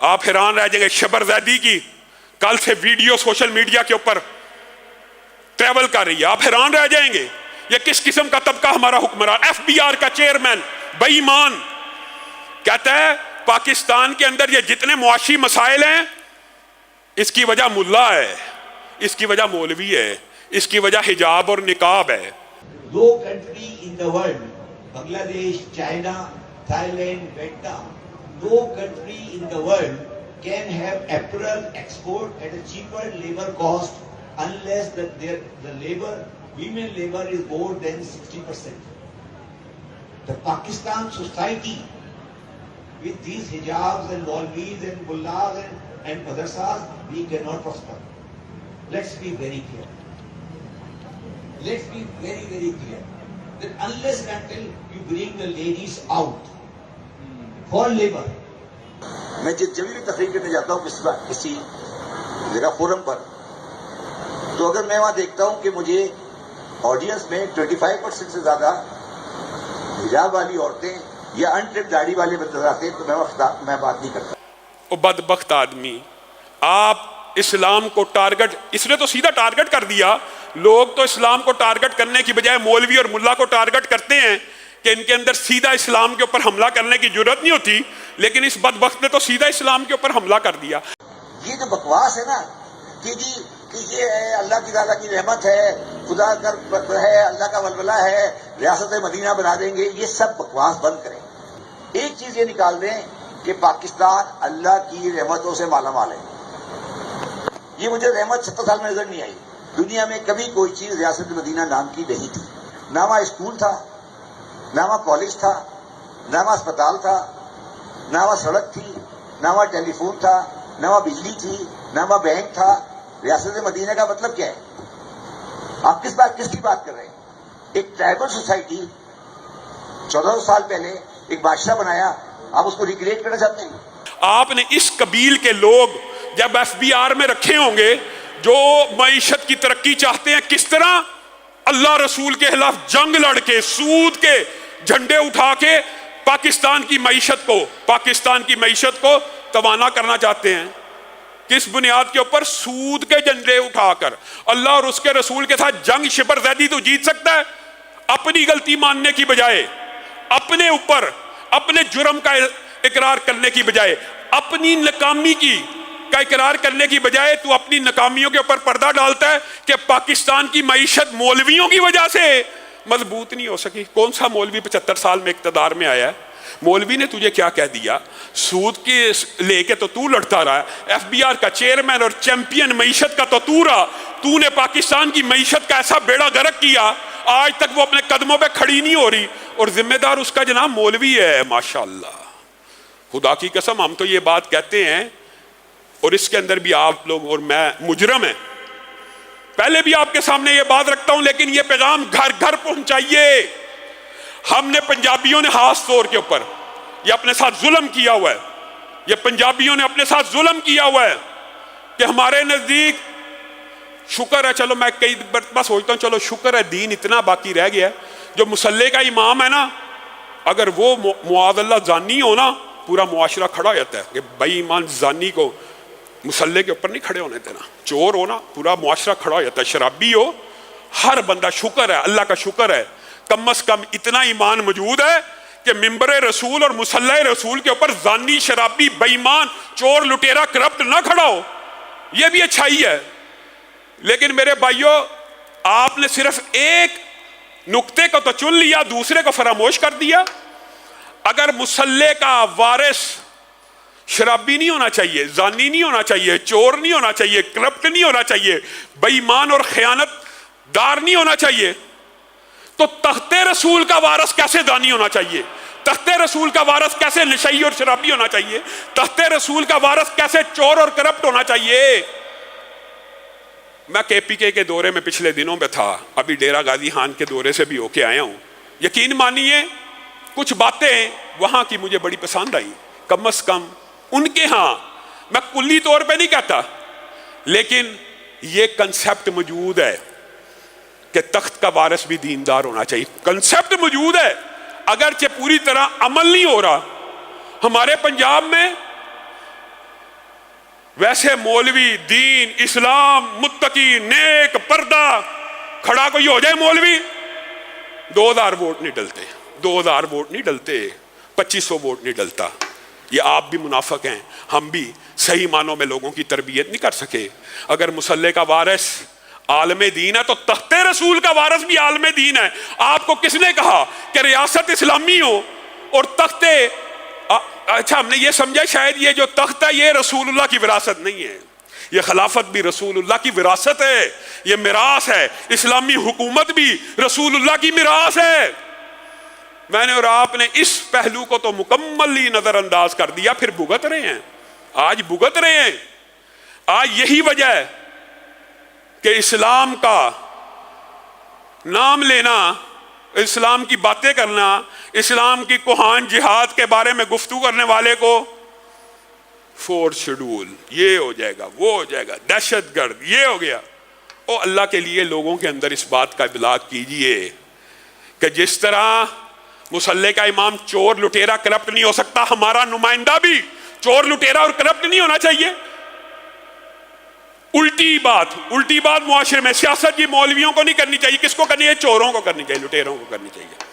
آپ حیران رہ جائیں گے. شبر زیدی کی کل سے ویڈیو سوشل میڈیا کے اوپر ٹریول کر رہی ہے, آپ حیران رہ جائیں گے یہ کس قسم کا طبقہ ہمارا حکمران. ایف بی آر کا چیئرمین بے ایمان کہتا ہے پاکستان کے اندر یہ جتنے معاشی مسائل ہیں اس کی وجہ ملا ہے, اس کی وجہ مولوی ہے, اس کی وجہ حجاب اور نقاب ہے. دو country in the world, Bangladesh, China, Thailand, Vietnam, no country in the world can have apparel export at a cheaper labor cost unless the labor, women labor is more than 60%. The Pakistan society with these hijabs and Maulvis and mullahs and madrasas, we cannot prosper. Let's be very clear. Let's be very, very clear that unless and until you bring the ladies out for labor. میں جب بھی تقریر کرنے جاتا ہوں کسی جگہ forum پر, تو اگر میں وہاں دیکھتا ہوں کہ مجھے آڈینس میں 25% سے زیادہ حجاب والی عورتیں یا انٹرم داڑھی والے نظر آتے ہیں, تو میں بات نہیں کرتا. او بدبخت آدمی, آپ اسلام کو ٹارگٹ, اس نے تو سیدھا ٹارگٹ کر دیا. لوگ تو اسلام کو ٹارگٹ کرنے کی بجائے مولوی اور ملا کو ٹارگٹ کرتے ہیں کہ ان کے اندر سیدھا اسلام کے اوپر حملہ کرنے کی جرت نہیں ہوتی, لیکن اس بدبخت نے تو سیدھا اسلام کے اوپر حملہ کر دیا. یہ جو بکواس ہے نا کہ جی کہ یہ ہے اللہ کی تعالیٰ کی رحمت ہے, خدا کا ہے, اللہ کا ولولہ ہے, ریاست مدینہ بنا دیں گے, یہ سب بکواس بند کریں. ایک چیز یہ نکال دیں کہ پاکستان اللہ کی رحمتوں سے مالا مال ہے. یہ مجھے رحمت 70 سال میں نظر نہیں آئی. دنیا میں کبھی کوئی چیز ریاست مدینہ نام کی نہیں تھی. نہ وہاں اسکول تھا, نہ وہاں کالج تھا, نہ وہاں اسپتال تھا, نہ وہاں سڑک تھی, نہ وہاں ٹیلی فون تھا, نہ وہاں بجلی تھی, نہ وہاں بینک تھا. ریاست مدینہ کا مطلب کیا ہے؟ آپ کس کی بات کر رہے ہیں؟ ایک ٹرائبل سوسائٹی 1400 سال پہلے ایک بادشاہ بنایا, آپ اس کو ریکریٹ کرنا چاہتے ہیں؟ آپ نے اس قبیل کے لوگ جب ایف بی آر میں رکھے ہوں گے جو معیشت کی ترقی چاہتے ہیں, کس طرح اللہ رسول کے خلاف جنگ لڑ کے سود کے جھنڈے اٹھا کے پاکستان کی معیشت کو توانا کرنا چاہتے ہیں. کس بنیاد کے اوپر؟ سود کے جھنڈے اٹھا کر. اللہ اور اس کے رسول کے ساتھ جنگ شبر زیدی تو جیت سکتا ہے اپنی غلطی ماننے کی بجائے, اپنے اوپر اپنے جرم کا اقرار کرنے کی بجائے, اپنی ناکامی کا اقرار کرنے کی بجائے تو اپنی ناکامیوں کے اوپر پردہ ڈالتا ہے کہ پاکستان کی معیشت مولویوں کی وجہ سے مضبوط نہیں ہو سکی. کون سا مولوی 75 سال میں اقتدار میں آیا ہے؟ مولوی نے تجھے کیا کہہ دیا؟ سود کے لے کے تو لڑتا رہا ہے. ایف بی آر کا چیئرمین اور چیمپئن معیشت کا تو رہا. تو نے پاکستان کی معیشت کا ایسا بیڑا غرق کیا, آج تک وہ اپنے قدموں پہ کھڑی نہیں ہو رہی, اور ذمہ دار اس کا جناب مولوی ہے. ماشاءاللہ, خدا کی قسم ہم تو یہ بات کہتے ہیں, اور اس کے اندر بھی آپ لوگ اور میں مجرم ہیں. پہلے بھی آپ کے سامنے یہ بات رکھتا ہوں, لیکن یہ پیغام گھر گھر پہنچائیے. ہم نے پنجابیوں نے خاص طور کے اوپر یہ اپنے ساتھ ظلم کیا ہوا ہے. یہ پنجابیوں نے اپنے ساتھ ظلم کیا ہوا ہے کہ ہمارے نزدیک شکر ہے, چلو میں کئی مرتبہ سوچتا ہوں چلو شکر ہے دین اتنا باقی رہ گیا ہے, جو مسلح کا امام ہے نا, اگر وہ معاذ اللہ زانی ہو نا, پورا معاشرہ کھڑا ہو جاتا ہے کہ بھائی ایمان زانی کو مسلح کے اوپر نہیں کھڑے ہونے دینا. چور ہو نا, پورا معاشرہ کھڑا ہو جاتا ہے. شرابی ہو, ہر بندہ شکر ہے, اللہ کا شکر ہے, کم از کم اتنا ایمان موجود ہے کہ ممبر رسول اور مسلح رسول کے اوپر زانی, شرابی, بے ایمان, چور, لٹیرا, کرپٹ نہ کھڑا ہو. یہ بھی اچھائی ہے. لیکن میرے بھائیوں, آپ نے صرف ایک نقطے کو تو چن لیا, دوسرے کو فراموش کر دیا. اگر مسلح کا وارث شرابی نہیں ہونا چاہیے, زانی نہیں ہونا چاہیے, چور نہیں ہونا چاہیے, کرپٹ نہیں ہونا چاہیے, بے ایمان اور خیانت دار نہیں ہونا چاہیے, تو تخت رسول کا وارث کیسے زانی ہونا چاہیے؟ تخت رسول کا وارث کیسے نشئی اور شرابی ہونا چاہیے؟ تخت رسول کا وارث کیسے چور اور کرپٹ ہونا چاہیے؟ میں کے پی کے دورے میں پچھلے دنوں میں تھا, ابھی ڈیرہ غازی خان کے دورے سے بھی ہو کے آیا ہوں. یقین مانیے کچھ باتیں وہاں کی مجھے بڑی پسند آئی. کم از کم ان کے ہاں, میں کلی طور پہ نہیں کہتا, لیکن یہ کنسیپٹ موجود ہے کہ تخت کا وارث بھی دیندار ہونا چاہیے. کنسیپٹ موجود ہے, اگرچہ پوری طرح عمل نہیں ہو رہا. ہمارے پنجاب میں ویسے مولوی دین اسلام متقی نیک پردہ کھڑا کوئی ہو جائے مولوی 2000 ووٹ نہیں ڈلتے 2000 ووٹ نہیں ڈلتے 2500 ووٹ نہیں ڈلتا. یہ آپ بھی منافق ہیں ہم بھی صحیح معنوں میں لوگوں کی تربیت نہیں کر سکے. اگر مسلح کا وارث عالم دین ہے تو تخت رسول کا وارث بھی عالم دین ہے. آپ کو کس نے کہا کہ ریاست اسلامی ہو اور تخت اچھا ہم نے یہ سمجھا شاید یہ جو تخت ہے یہ رسول اللہ کی وراثت نہیں ہے. یہ خلافت بھی رسول اللہ کی وراثت ہے. یہ میراث ہے. اسلامی حکومت بھی رسول اللہ کی میراث ہے. میں نے اور آپ نے اس پہلو کو تو مکمل ہی نظر انداز کر دیا. پھر بھگت رہے ہیں آج بھگت رہے ہیں. آج یہی وجہ ہے کہ اسلام کا نام لینا اسلام کی باتیں کرنا اسلام کی کوہان جہاد کے بارے میں گفتگو کرنے والے کو 4 شیڈول یہ ہو جائے گا وہ ہو جائے گا دہشت گرد یہ ہو گیا. او اللہ کے لیے لوگوں کے اندر اس بات کا ابلاغ کیجئے کہ جس طرح مسلح کا امام چور لٹیرا کرپٹ نہیں ہو سکتا ہمارا نمائندہ بھی چور لٹیرا اور کرپٹ نہیں ہونا چاہیے. الٹی بات معاشرے میں سیاست کی مولویوں کو نہیں کرنی چاہیے. کس کو کرنی ہے؟ چوروں کو کرنی چاہیے لٹیروں کو کرنی چاہیے.